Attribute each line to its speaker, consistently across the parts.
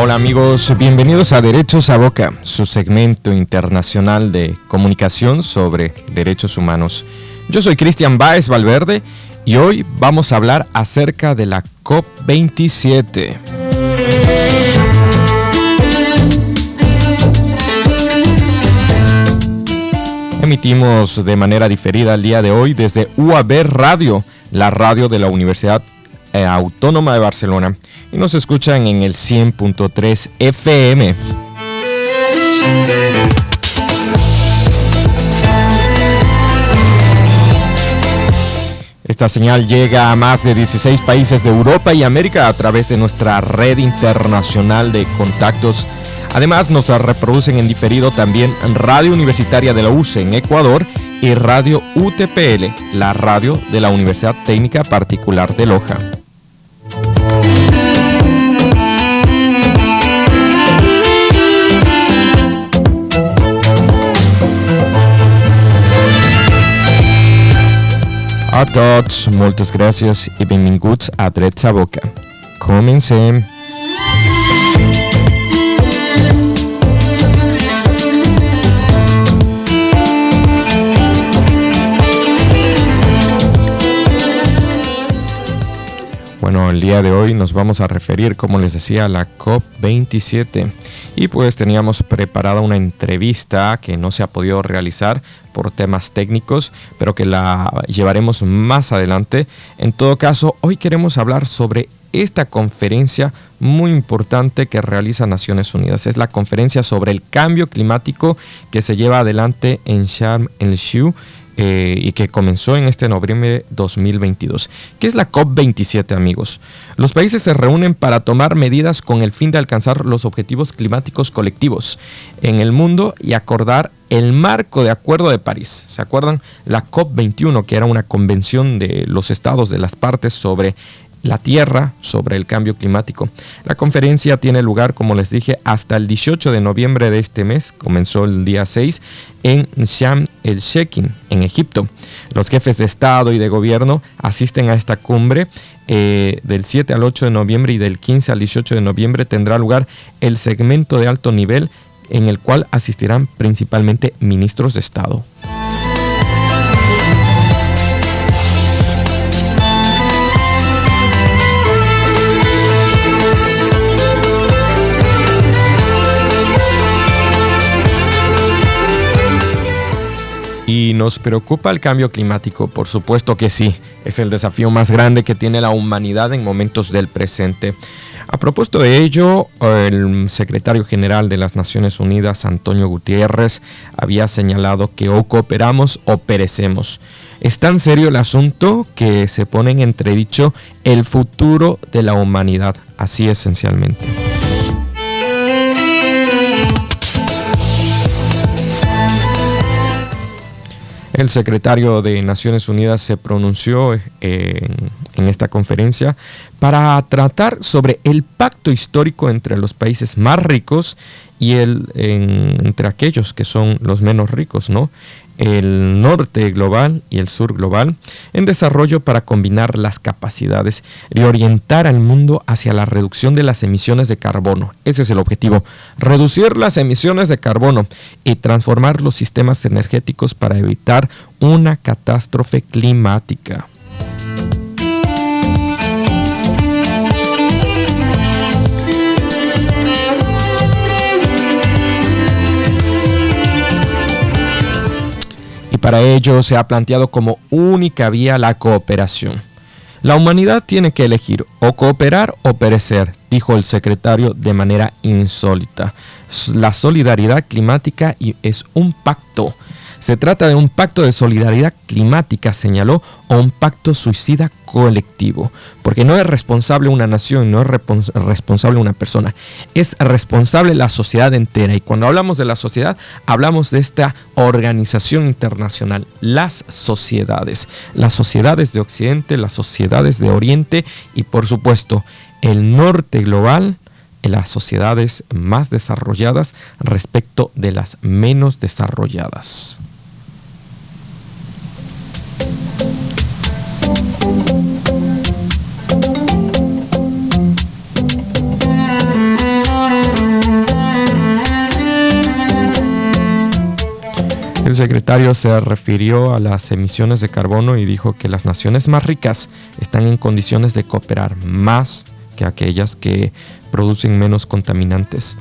Speaker 1: Hola amigos, bienvenidos a Derechos a Boca, su segmento internacional de comunicación sobre derechos humanos. Yo soy Cristian Báez Valverde y hoy vamos a hablar acerca de la COP27. Emitimos de manera diferida el día de hoy desde UAB Radio, la radio de la Universidad Autónoma de Barcelona, y nos escuchan en el 100.3 FM. Esta señal llega a más de 16 países de Europa y América a través de nuestra red internacional de contactos. Además, nos reproducen en diferido también Radio Universitaria de la UCE en Ecuador y Radio UTPL, la radio de la Universidad Técnica Particular de Loja. A tots, moltes gràcies i benvinguts a Drets a Boca. Comencem. Bueno, el día de hoy nos vamos a referir, como les decía, a la COP27 y pues teníamos preparada una entrevista que no se ha podido realizar por temas técnicos, pero que la llevaremos más adelante. En todo caso, hoy queremos hablar sobre esta conferencia muy importante que realiza Naciones Unidas. Es la conferencia sobre el cambio climático que se lleva adelante en Sharm el-Sheikh y que comenzó en este noviembre de 2022. ¿Qué es la COP27, amigos? Los países se reúnen para tomar medidas con el fin de alcanzar los objetivos climáticos colectivos en el mundo y acordar el marco de Acuerdo de París. ¿Se acuerdan? La COP21, que era una convención de los estados de las partes sobre la Tierra, sobre el cambio climático. La conferencia tiene lugar, como les dije, hasta el 18 de noviembre de este mes, comenzó el día 6, en Sharm el-Sheikh, en Egipto. Los jefes de Estado y de Gobierno asisten a esta cumbre del 7 al 8 de noviembre y del 15 al 18 de noviembre tendrá lugar el segmento de alto nivel en el cual asistirán principalmente ministros de Estado. ¿Y nos preocupa el cambio climático? Por supuesto que sí, es el desafío más grande que tiene la humanidad en momentos del presente. A propósito de ello, el secretario general de las Naciones Unidas, Antonio Guterres, había señalado que o cooperamos o perecemos. Es tan serio el asunto que se pone en entredicho el futuro de la humanidad, así esencialmente. El secretario de Naciones Unidas se pronunció en esta conferencia para tratar sobre el pacto histórico entre los países más ricos y entre aquellos que son los menos ricos, ¿no? El norte global y el sur global en desarrollo para combinar las capacidades y orientar al mundo hacia la reducción de las emisiones de carbono. Ese es el objetivo, reducir las emisiones de carbono y transformar los sistemas energéticos para evitar una catástrofe climática. Para ello se ha planteado como única vía la cooperación. La humanidad tiene que elegir o cooperar o perecer, dijo el secretario de manera insólita. La solidaridad climática es un pacto. Se trata de un pacto de solidaridad climática, señaló, o un pacto suicida colectivo, porque no es responsable una nación, no es responsable una persona, es responsable la sociedad entera. Y cuando hablamos de la sociedad, hablamos de esta organización internacional, las sociedades de Occidente, las sociedades de Oriente y por supuesto el norte global, las sociedades más desarrolladas respecto de las menos desarrolladas. secretario se refirió a las emisiones de carbono y dijo que las naciones más ricas están en condiciones de cooperar más que aquellas que producen menos contaminantes.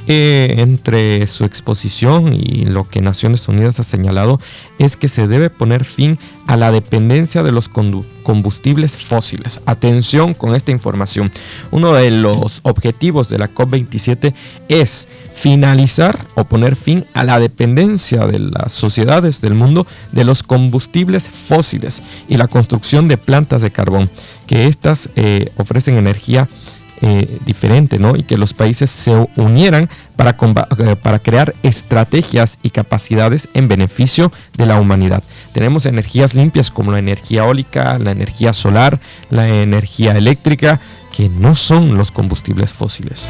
Speaker 1: Entre su exposición y lo que Naciones Unidas ha señalado es que se debe poner fin a la dependencia de los combustibles fósiles. Atención con esta información. Uno de los objetivos de la COP27 es finalizar o poner fin a la dependencia de las sociedades del mundo de los combustibles fósiles y la construcción de plantas de carbón, que estas ofrecen energía diferente, ¿no? Y que los países se unieran para crear estrategias y capacidades en beneficio de la humanidad. Tenemos energías limpias como la energía eólica, la energía solar, la energía eléctrica, que no son los combustibles fósiles.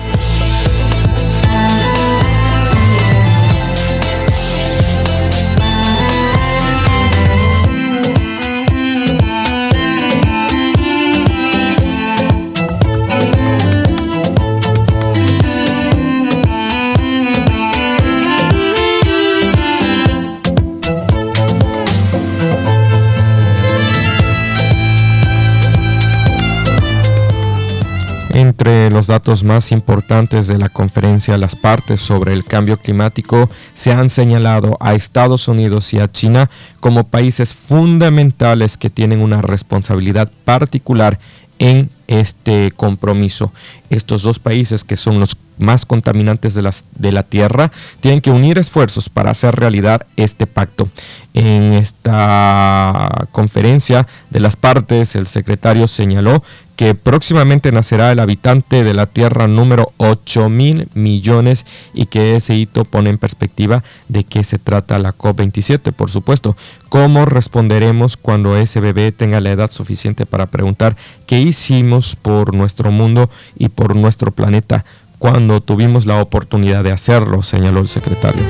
Speaker 1: Entre los datos más importantes de la conferencia, las partes sobre el cambio climático se han señalado a Estados Unidos y a China como países fundamentales que tienen una responsabilidad particular en este compromiso. Estos dos países, que son los más contaminantes de la Tierra, tienen que unir esfuerzos para hacer realidad este pacto. En esta conferencia de las partes, el secretario señaló que próximamente nacerá el habitante de la Tierra número 8.000 millones y que ese hito pone en perspectiva de qué se trata la COP27, por supuesto. ¿Cómo responderemos cuando ese bebé tenga la edad suficiente para preguntar qué hicimos por nuestro mundo y por nuestro planeta cuando tuvimos la oportunidad de hacerlo?, señaló el secretario.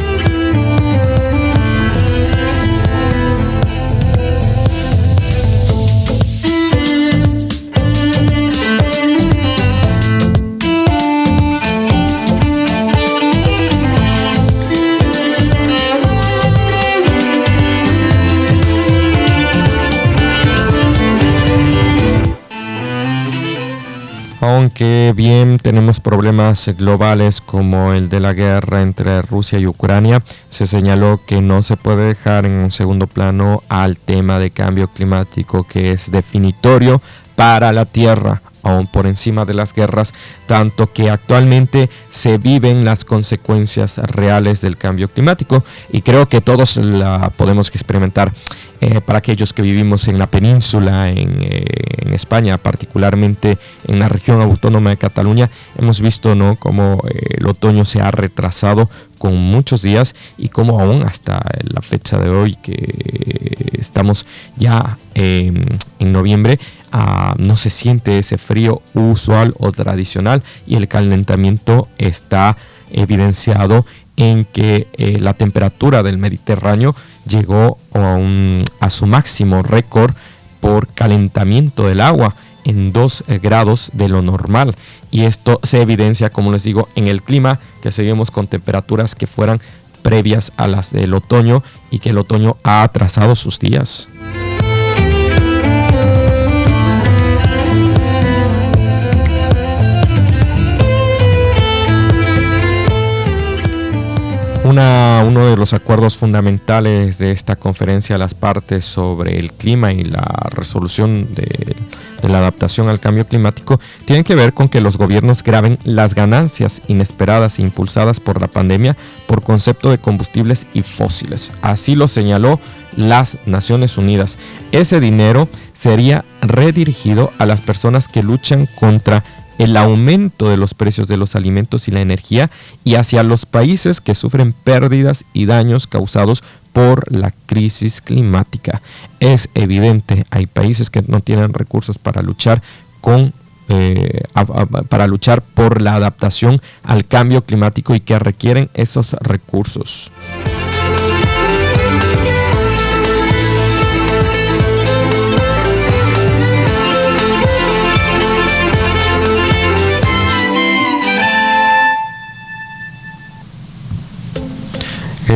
Speaker 1: Aunque bien tenemos problemas globales como el de la guerra entre Rusia y Ucrania, se señaló que no se puede dejar en un segundo plano al tema de cambio climático, que es definitorio para la Tierra, aún por encima de las guerras, tanto que actualmente se viven las consecuencias reales del cambio climático y creo que todos la podemos experimentar. Para aquellos que vivimos en la península, en España, particularmente en la región autónoma de Cataluña, hemos visto, ¿no?, cómo el otoño se ha retrasado con muchos días y cómo aún hasta la fecha de hoy, que estamos ya en noviembre, no se siente ese frío usual o tradicional y el calentamiento está evidenciado en que la temperatura del Mediterráneo llegó a su máximo récord por calentamiento del agua en 2 grados de lo normal, y esto se evidencia, como les digo, en el clima, que seguimos con temperaturas que fueran previas a las del otoño y que el otoño ha atrasado sus días. Uno de los acuerdos fundamentales de esta conferencia, las partes sobre el clima y la resolución de la adaptación al cambio climático, tienen que ver con que los gobiernos graben las ganancias inesperadas e impulsadas por la pandemia por concepto de combustibles y fósiles. Así lo señaló las Naciones Unidas. Ese dinero sería redirigido a las personas que luchan contra el aumento de los precios de los alimentos y la energía y hacia los países que sufren pérdidas y daños causados por la crisis climática. Es evidente, hay países que no tienen recursos para luchar para luchar por la adaptación al cambio climático y que requieren esos recursos.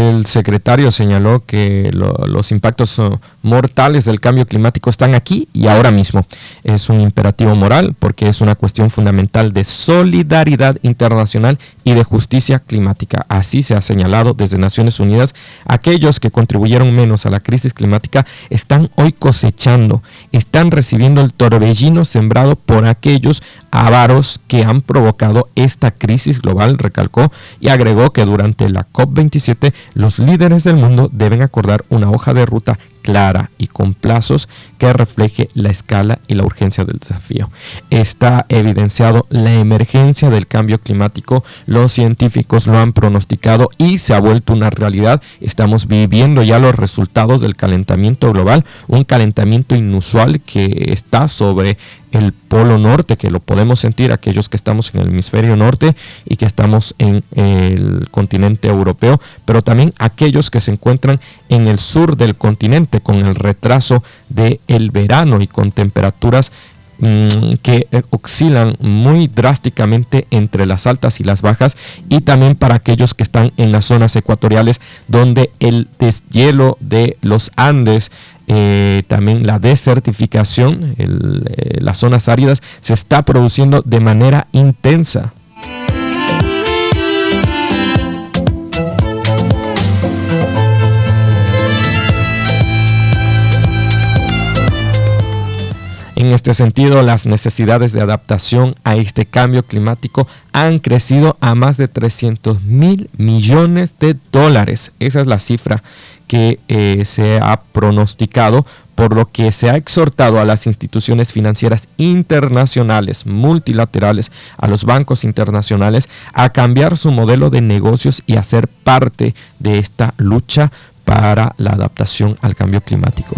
Speaker 1: El secretario señaló que los impactos mortales del cambio climático están aquí y ahora mismo. Es un imperativo moral porque es una cuestión fundamental de solidaridad internacional y de justicia climática. Así se ha señalado desde Naciones Unidas. Aquellos que contribuyeron menos a la crisis climática están hoy cosechando, están recibiendo el torbellino sembrado por aquellos avaros que han provocado esta crisis global, recalcó, y agregó que durante la COP27 los líderes del mundo deben acordar una hoja de ruta clara y con plazos que refleje la escala y la urgencia del desafío. Está evidenciado la emergencia del cambio climático, los científicos lo han pronosticado y se ha vuelto una realidad. Estamos viviendo ya los resultados del calentamiento global, un calentamiento inusual que está sobre el polo norte, que lo podemos sentir aquellos que estamos en el hemisferio norte y que estamos en el continente europeo, pero también aquellos que se encuentran en el sur del continente con el retraso del verano y con temperaturas que oscilan muy drásticamente entre las altas y las bajas, y también para aquellos que están en las zonas ecuatoriales donde el deshielo de los Andes, también la desertificación, las zonas áridas se está produciendo de manera intensa. En este sentido, las necesidades de adaptación a este cambio climático han crecido a más de 300.000 millones de dólares. Esa es la cifra que se ha pronosticado, por lo que se ha exhortado a las instituciones financieras internacionales, multilaterales, a los bancos internacionales, a cambiar su modelo de negocios y a ser parte de esta lucha para la adaptación al cambio climático.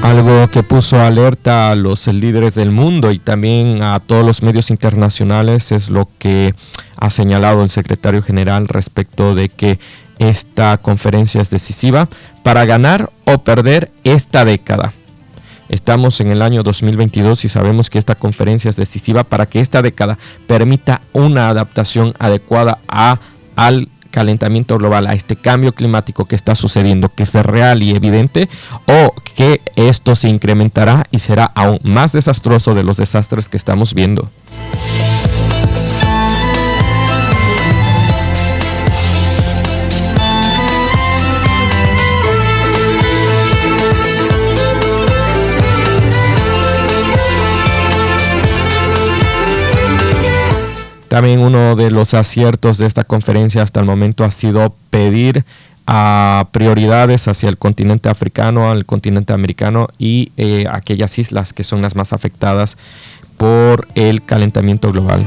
Speaker 1: Algo que puso alerta a los líderes del mundo y también a todos los medios internacionales es lo que ha señalado el secretario general respecto de que esta conferencia es decisiva para ganar o perder esta década. Estamos en el año 2022 y sabemos que esta conferencia es decisiva para que esta década permita una adaptación adecuada al calentamiento global, a este cambio climático que está sucediendo, que es real y evidente, o que esto se incrementará y será aún más desastroso de los desastres que estamos viendo. También uno de los aciertos de esta conferencia hasta el momento ha sido pedir a prioridades hacia el continente africano, al continente americano y aquellas islas que son las más afectadas por el calentamiento global.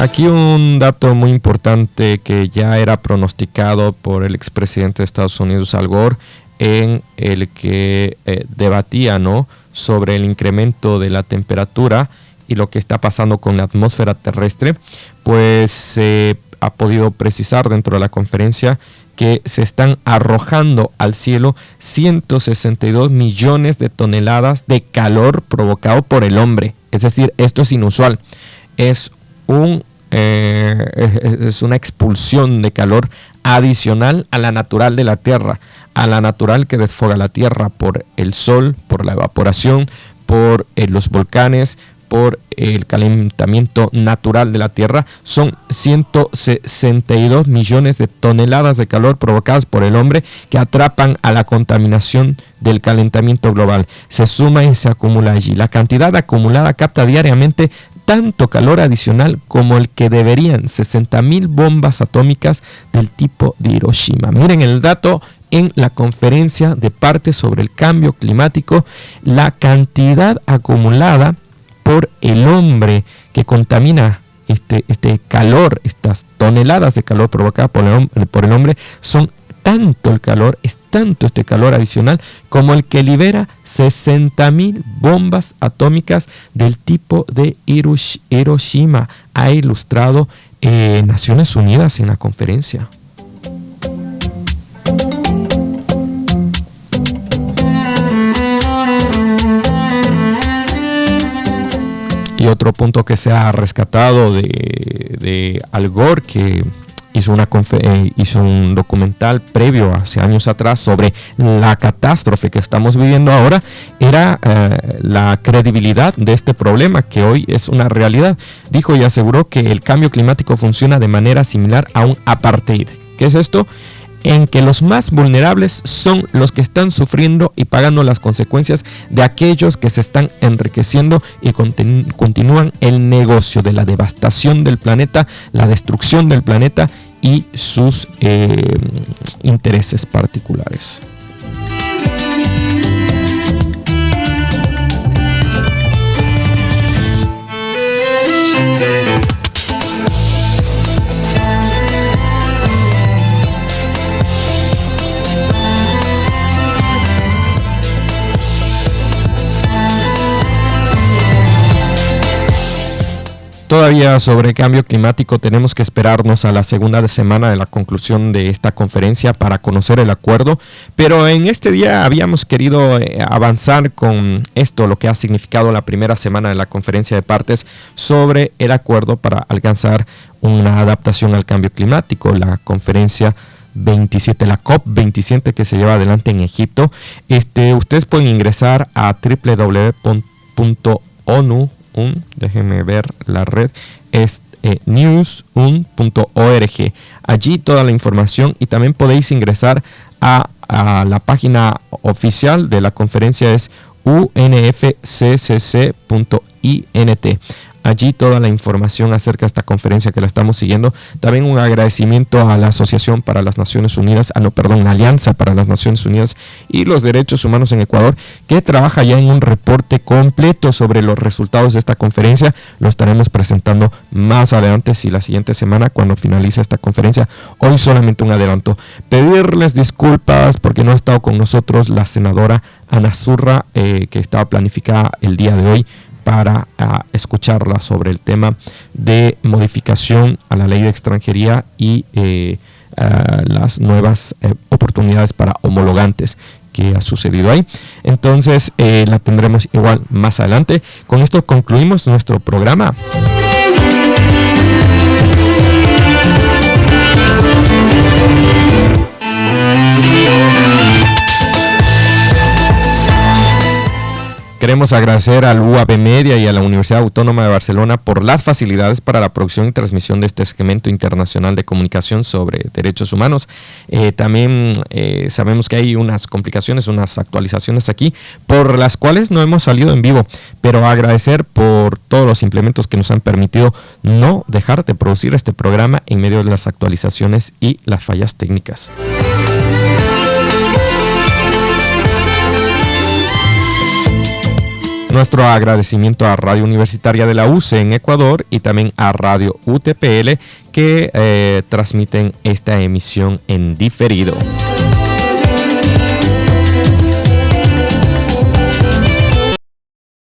Speaker 1: Aquí un dato muy importante que ya era pronosticado por el expresidente de Estados Unidos, Al Gore, en el que debatía, ¿no?, sobre el incremento de la temperatura y lo que está pasando con la atmósfera terrestre, pues se ha podido precisar dentro de la conferencia que se están arrojando al cielo 162 millones de toneladas de calor provocado por el hombre. Es decir, esto es inusual. Es una expulsión de calor adicional a la natural de la Tierra, a la natural que desfoga la Tierra por el sol, por la evaporación, por los volcanes, por el calentamiento natural de la Tierra. Son 162 millones de toneladas de calor provocadas por el hombre que atrapan a la contaminación del calentamiento global. Se suma y se acumula allí. La cantidad acumulada capta diariamente tanto calor adicional como el que deberían 60.000 bombas atómicas del tipo de Hiroshima. Miren el dato en la conferencia de partes sobre el cambio climático, la cantidad acumulada por el hombre que contamina este calor, estas toneladas de calor provocadas por el hombre, son tanto el calor, es tanto este calor adicional como el que libera 60.000 bombas atómicas del tipo de Hiroshima, ha ilustrado Naciones Unidas en la conferencia. Y otro punto que se ha rescatado de Al Gore, que hizo un documental previo hace años atrás sobre la catástrofe que estamos viviendo ahora, era la credibilidad de este problema, que hoy es una realidad. Dijo y aseguró que el cambio climático funciona de manera similar a un apartheid. ¿Qué es esto? En que los más vulnerables son los que están sufriendo y pagando las consecuencias de aquellos que se están enriqueciendo y continúan el negocio de la devastación del planeta, la destrucción del planeta y sus intereses particulares. Todavía sobre cambio climático tenemos que esperarnos a la segunda semana de la conclusión de esta conferencia para conocer el acuerdo, pero en este día habíamos querido avanzar con esto, lo que ha significado la primera semana de la conferencia de partes sobre el acuerdo para alcanzar una adaptación al cambio climático, la conferencia 27, la COP27 que se lleva adelante en Egipto. Ustedes pueden ingresar a www.onu, déjenme ver la red, es news.un.org. Allí toda la información, y también podéis ingresar a la página oficial de la conferencia, es unfccc.int. Allí toda la información acerca de esta conferencia que la estamos siguiendo. También un agradecimiento a la Asociación para las Naciones Unidas, la Alianza para las Naciones Unidas y los Derechos Humanos en Ecuador, que trabaja ya en un reporte completo sobre los resultados de esta conferencia. Lo estaremos presentando más adelante, si la siguiente semana, cuando finalice esta conferencia. Hoy solamente un adelanto. Pedirles disculpas porque no ha estado con nosotros la senadora Ana Zurra, que estaba planificada el día de hoy para escucharla sobre el tema de modificación a la ley de extranjería y las nuevas oportunidades para homologantes que ha sucedido ahí. Entonces la tendremos igual más adelante. Con esto concluimos nuestro programa. Queremos agradecer al UAB Media y a la Universidad Autónoma de Barcelona por las facilidades para la producción y transmisión de este segmento internacional de comunicación sobre derechos humanos. También sabemos que hay unas complicaciones, unas actualizaciones aquí, por las cuales no hemos salido en vivo, pero agradecer por todos los implementos que nos han permitido no dejar de producir este programa en medio de las actualizaciones y las fallas técnicas. Nuestro agradecimiento a Radio Universitaria de la UCE en Ecuador y también a Radio UTPL, que transmiten esta emisión en diferido.